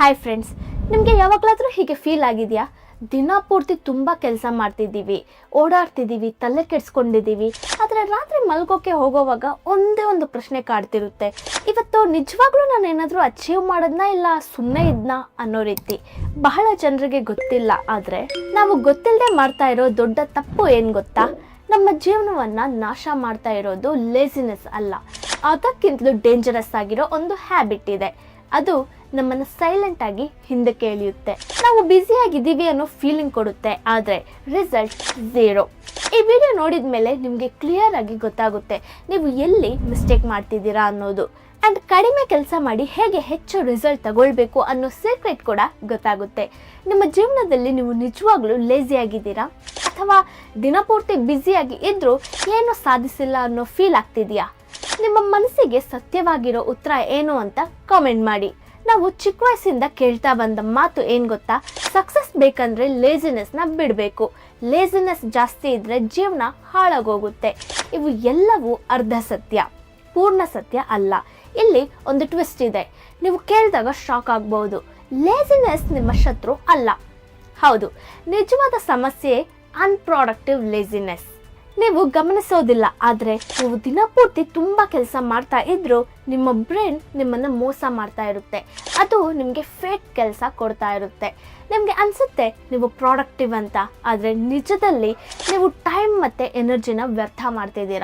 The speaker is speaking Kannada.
ಹಾಯ್ ಫ್ರೆಂಡ್ಸ್, ನಿಮಗೆ ಯಾವಾಗಲಾದರೂ ಹೀಗೆ ಫೀಲ್ ಆಗಿದೆಯಾ? ದಿನ ಪೂರ್ತಿ ತುಂಬ ಕೆಲಸ ಮಾಡ್ತಿದ್ದೀವಿ, ಓಡಾಡ್ತಿದ್ದೀವಿ, ತಲೆ ಕೆಡಿಸ್ಕೊಂಡಿದ್ದೀವಿ. ಆದರೆ ರಾತ್ರಿ ಮಲ್ಗೋಕ್ಕೆ ಹೋಗೋವಾಗ ಒಂದೇ ಒಂದು ಪ್ರಶ್ನೆ ಕಾಡ್ತಿರುತ್ತೆ, ಇವತ್ತು ನಿಜವಾಗ್ಲೂ ನಾನು ಏನಾದರೂ ಅಚೀವ್ ಮಾಡೋದನ್ನ ಇಲ್ಲ ಸುಮ್ಮನೆ ಇದನ್ನ ಅನ್ನೋ ರೀತಿ. ಬಹಳ ಜನರಿಗೆ ಗೊತ್ತಿಲ್ಲ, ಆದರೆ ನಾವು ಗೊತ್ತಿಲ್ಲದೆ ಮಾಡ್ತಾ ಇರೋ ದೊಡ್ಡ ತಪ್ಪು ಏನು ಗೊತ್ತಾ? ನಮ್ಮ ಜೀವನವನ್ನು ನಾಶ ಮಾಡ್ತಾ ಇರೋದು ಲೇಸಿನೆಸ್ ಅಲ್ಲ, ಅದಕ್ಕಿಂತಲೂ ಡೇಂಜರಸ್ ಆಗಿರೋ ಒಂದು ಹ್ಯಾಬಿಟ್ ಇದೆ. ಅದು ನಮ್ಮನ್ನು ಸೈಲೆಂಟ್ ಆಗಿ ಹಿಂದಕ್ಕೆ ಎಳೆಯುತ್ತೆ. ನಾವು ಬ್ಯುಸಿಯಾಗಿದ್ದೀವಿ ಅನ್ನೋ ಫೀಲಿಂಗ್ ಕೊಡುತ್ತೆ, ಆದರೆ ರಿಸಲ್ಟ್ ಝೀರೋ. ಈ ವಿಡಿಯೋ ನೋಡಿದ ಮೇಲೆ ನಿಮಗೆ ಕ್ಲಿಯರ್ ಆಗಿ ಗೊತ್ತಾಗುತ್ತೆ ನೀವು ಎಲ್ಲಿ ಮಿಸ್ಟೇಕ್ ಮಾಡ್ತಿದ್ದೀರಾ ಅನ್ನೋದು. ಆ್ಯಂಡ್ ಕಡಿಮೆ ಕೆಲಸ ಮಾಡಿ ಹೇಗೆ ಹೆಚ್ಚು ರಿಸಲ್ಟ್ ತಗೊಳ್ಬೇಕು ಅನ್ನೋ ಸೀಕ್ರೆಟ್ ಕೂಡ ಗೊತ್ತಾಗುತ್ತೆ. ನಿಮ್ಮ ಜೀವನದಲ್ಲಿ ನೀವು ನಿಜವಾಗ್ಲೂ ಲೇಸಿ ಆಗಿದ್ದೀರಾ, ಅಥವಾ ದಿನಪೂರ್ತಿ ಬ್ಯುಸಿಯಾಗಿ ಇದ್ರೂ ಏನೂ ಸಾಧಿಸಿಲ್ಲ ಅನ್ನೋ ಫೀಲ್ ಆಗ್ತಿದೆಯಾ? ನಿಮ್ಮ ಮನಸ್ಸಿಗೆ ಸತ್ಯವಾಗಿರೋ ಉತ್ತರ ಏನು ಅಂತ ಕಾಮೆಂಟ್ ಮಾಡಿ. ನಾವು ಚಿಕ್ಕ ವಯಸ್ಸಿಂದ ಕೇಳ್ತಾ ಬಂದ ಮಾತು ಏನು ಗೊತ್ತಾ? ಸಕ್ಸಸ್ ಬೇಕಂದ್ರೆ ಲೇಸಿನೆಸ್ನ ಬಿಡಬೇಕು, ಲೇಸಿನೆಸ್ ಜಾಸ್ತಿ ಇದ್ದರೆ ಜೀವನ ಹಾಳಾಗೋಗುತ್ತೆ. ಇವು ಎಲ್ಲವೂ ಅರ್ಧ ಸತ್ಯ, ಪೂರ್ಣ ಸತ್ಯ ಅಲ್ಲ. ಇಲ್ಲಿ ಒಂದು ಟ್ವಿಸ್ಟ್ ಇದೆ, ನೀವು ಕೇಳಿದಾಗ ಶಾಕ್ ಆಗ್ಬೋದು. ಲೇಸಿನೆಸ್ ನಿಮ್ಮ ಶತ್ರು ಅಲ್ಲ. ಹೌದು, ನಿಜವಾದ ಸಮಸ್ಯೆ ಅನ್ಪ್ರೊಡಕ್ಟಿವ್ ಲೇಸಿನೆಸ್. ನೀವು ಗಮನಿಸೋದಿಲ್ಲ, ಆದರೆ ನೀವು ದಿನಪೂರ್ತಿ ತುಂಬ ಕೆಲಸ ಮಾಡ್ತಾ ಇದ್ರೂ ನಿಮ್ಮ ಬ್ರೈನ್ ನಿಮ್ಮನ್ನು ಮೋಸ ಮಾಡ್ತಾ ಇರುತ್ತೆ. ಅದು ನಿಮಗೆ ಫೇಕ್ ಕೆಲಸ ಕೊಡ್ತಾ ಇರುತ್ತೆ. ನಿಮಗೆ ಅನಿಸುತ್ತೆ ನೀವು ಪ್ರಾಡಕ್ಟಿವ್ ಅಂತ, ಆದರೆ ನಿಜದಲ್ಲಿ ನೀವು ಟೈಮ್ ಮತ್ತು ಎನರ್ಜಿನ ವ್ಯರ್ಥ ಮಾಡ್ತಿದ್ದೀರಾ.